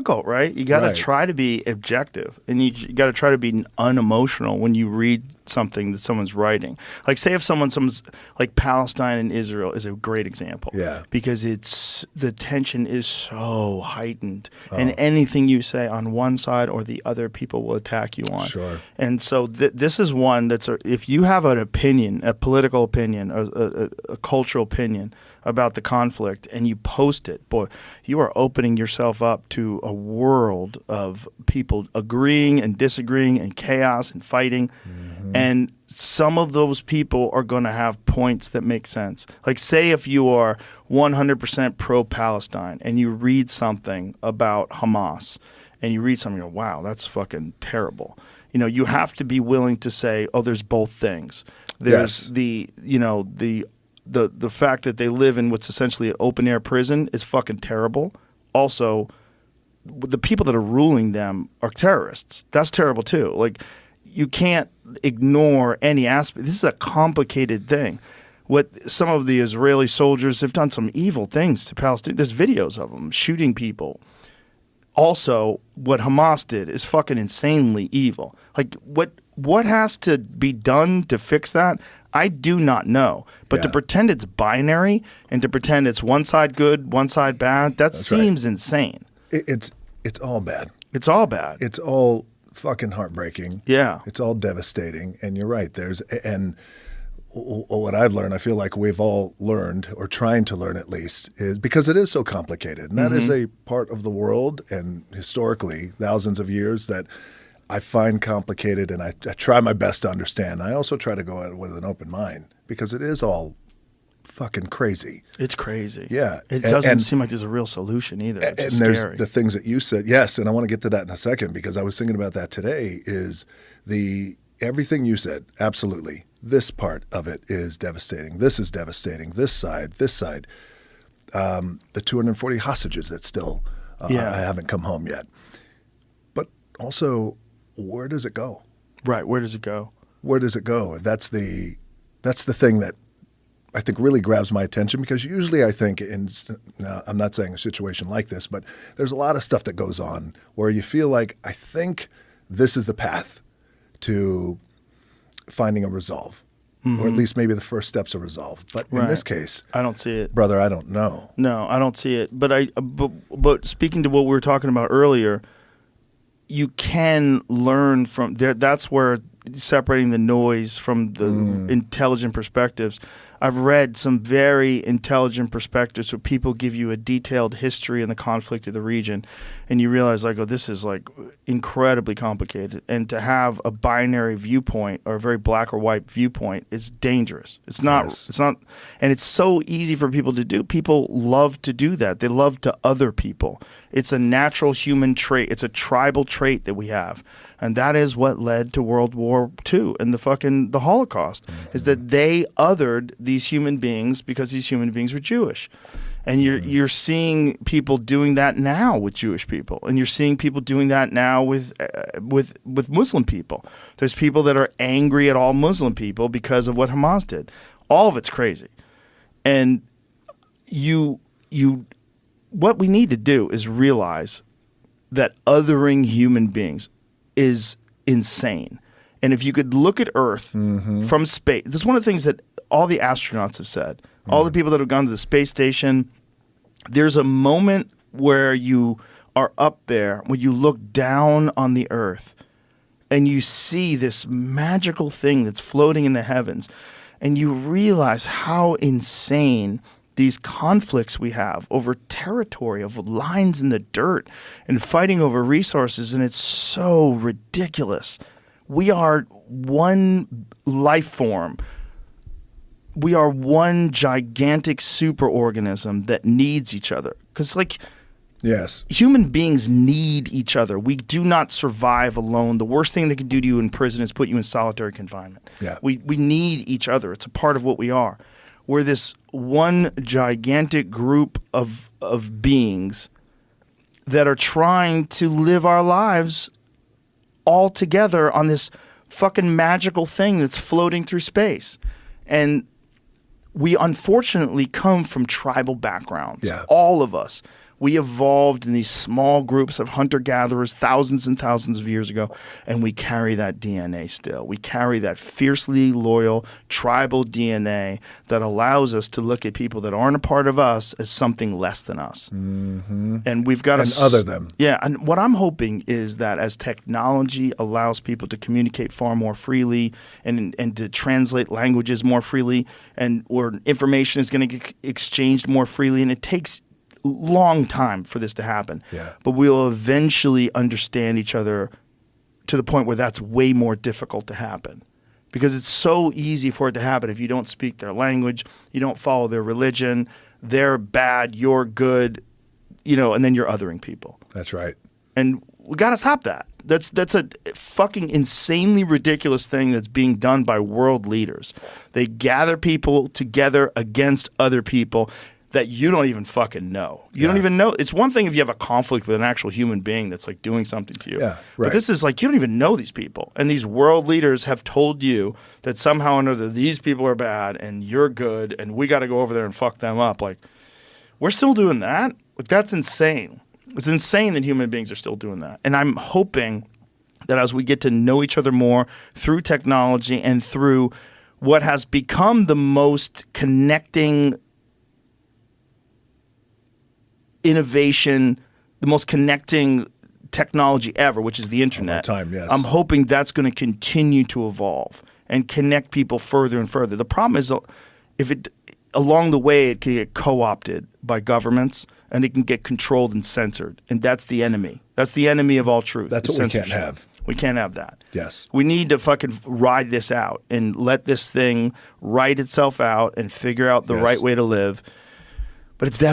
difficult, right? You got to try to be objective, and you got to try to be unemotional when you read something that someone's writing. Like, say if someone's like Palestine and Israel is a great example, because the tension is so heightened, and anything you say on one side or the other, people will attack you on. Sure. And so this is one that's if you have an opinion, a political opinion, a cultural opinion about the conflict, and you post it, boy, you are opening yourself up to a world of people agreeing and disagreeing and chaos and fighting. Mm-hmm. And some of those people are going to have points that make sense. Like, say if you are 100% pro-Palestine and you read something about Hamas and you read something and go, wow, that's fucking terrible. You know, you have to be willing to say, oh, there's both things. There's the fact that they live in what's essentially an open-air prison is fucking terrible. Also, the people that are ruling them are terrorists. That's terrible too. Like, you can't ignore any aspect. This is a complicated thing. What some of the Israeli soldiers have done, some evil things to Palestine. There's videos of them shooting people. Also, what Hamas did is fucking insanely evil. Like, what has to be done to fix that? I do not know. But to pretend it's binary and to pretend it's one side good, one side bad, that seems insane. It's all bad. It's all bad. It's all fucking heartbreaking. Yeah. It's all devastating. And you're right. And what I've learned, I feel like we've all learned, or trying to learn at least, is because it is so complicated. And that is a part of the world, and historically, thousands of years, that I find complicated, and I try my best to understand. I also try to go at it with an open mind, because it is all fucking crazy. It's crazy. Yeah. It doesn't seem like there's a real solution either. It's and scary. There's the things that you said. Yes, and I want to get to that in a second, because I was thinking about that today, is everything you said, absolutely. This part of it is devastating. This is devastating. This side. The 240 hostages that still I haven't come home yet. But also, where does it go? Right. Where does it go? Where does it go? That's the thing that I think really grabs my attention, because usually I think I'm not saying a situation like this, but there's a lot of stuff that goes on where you feel like, I think this is the path to finding a resolve, or at least maybe the first steps of resolve. But in this case, I don't see it, brother. I don't know. No, I don't see it. But speaking to what we were talking about earlier, you can learn from there. That's where separating the noise from the intelligent perspectives. I've read some very intelligent perspectives where people give you a detailed history in the conflict of the region, and you realize, like, oh, this is like incredibly complicated. And to have a binary viewpoint or a very black or white viewpoint is dangerous. It's not. Yes. It's not, and it's so easy for people to do. People love to do that. They love to other people. It's a natural human trait. It's a tribal trait that we have. And that is what led to World War II and the Holocaust, is that they othered these human beings because these human beings were Jewish. And you're seeing people doing that now with Jewish people, and you're seeing people doing that now with Muslim people. There's people that are angry at all Muslim people because of what Hamas did. All of it's crazy. And what we need to do is realize that othering human beings is insane. And if you could look at Earth from space, this is one of the things that all the astronauts have said, all the people that have gone to the space station, there's a moment where you are up there, when you look down on the Earth and you see this magical thing that's floating in the heavens, and you realize how insane these conflicts we have over territory, of lines in the dirt, and fighting over resources, and it's so ridiculous. We are one life form. We are one gigantic superorganism that needs each other. Because, yes, human beings need each other. We do not survive alone. The worst thing they can do to you in prison is put you in solitary confinement. Yeah. We need each other. It's a part of what we are. We're this one gigantic group of beings that are trying to live our lives all together on this fucking magical thing that's floating through space. And we unfortunately come from tribal backgrounds. Yeah. All of us. We evolved in these small groups of hunter-gatherers thousands and thousands of years ago, and we carry that DNA still. We carry that fiercely loyal tribal DNA that allows us to look at people that aren't a part of us as something less than us. And we've got to other them. Yeah, and what I'm hoping is that as technology allows people to communicate far more freely and to translate languages more freely, and where information is going to get exchanged more freely, and it takes long time for this to happen. Yeah. But we'll eventually understand each other to the point where that's way more difficult to happen. Because it's so easy for it to happen if you don't speak their language, you don't follow their religion, they're bad, you're good, and then you're othering people. That's right. And we got to stop that. That's a fucking insanely ridiculous thing that's being done by world leaders. They gather people together against other people that you don't even fucking know. You don't even know. It's one thing if you have a conflict with an actual human being that's like doing something to you. Yeah, right. But this is like you don't even know these people. And these world leaders have told you that somehow or another these people are bad and you're good and we got to go over there and fuck them up. Like, we're still doing that? Like, that's insane. It's insane that human beings are still doing that. And I'm hoping that as we get to know each other more through technology and through what has become the most connecting innovation, the most connecting technology ever, which is the internet. Of our time, yes. I'm hoping that's going to continue to evolve and connect people further and further. The problem is if it along the way it can get co-opted by governments and it can get controlled and censored, and that's the enemy. That's the enemy of all truth. That's what we can't have. We can't have that. Yes. We need to fucking ride this out and let this thing write itself out and figure out the right way to live. But it's definitely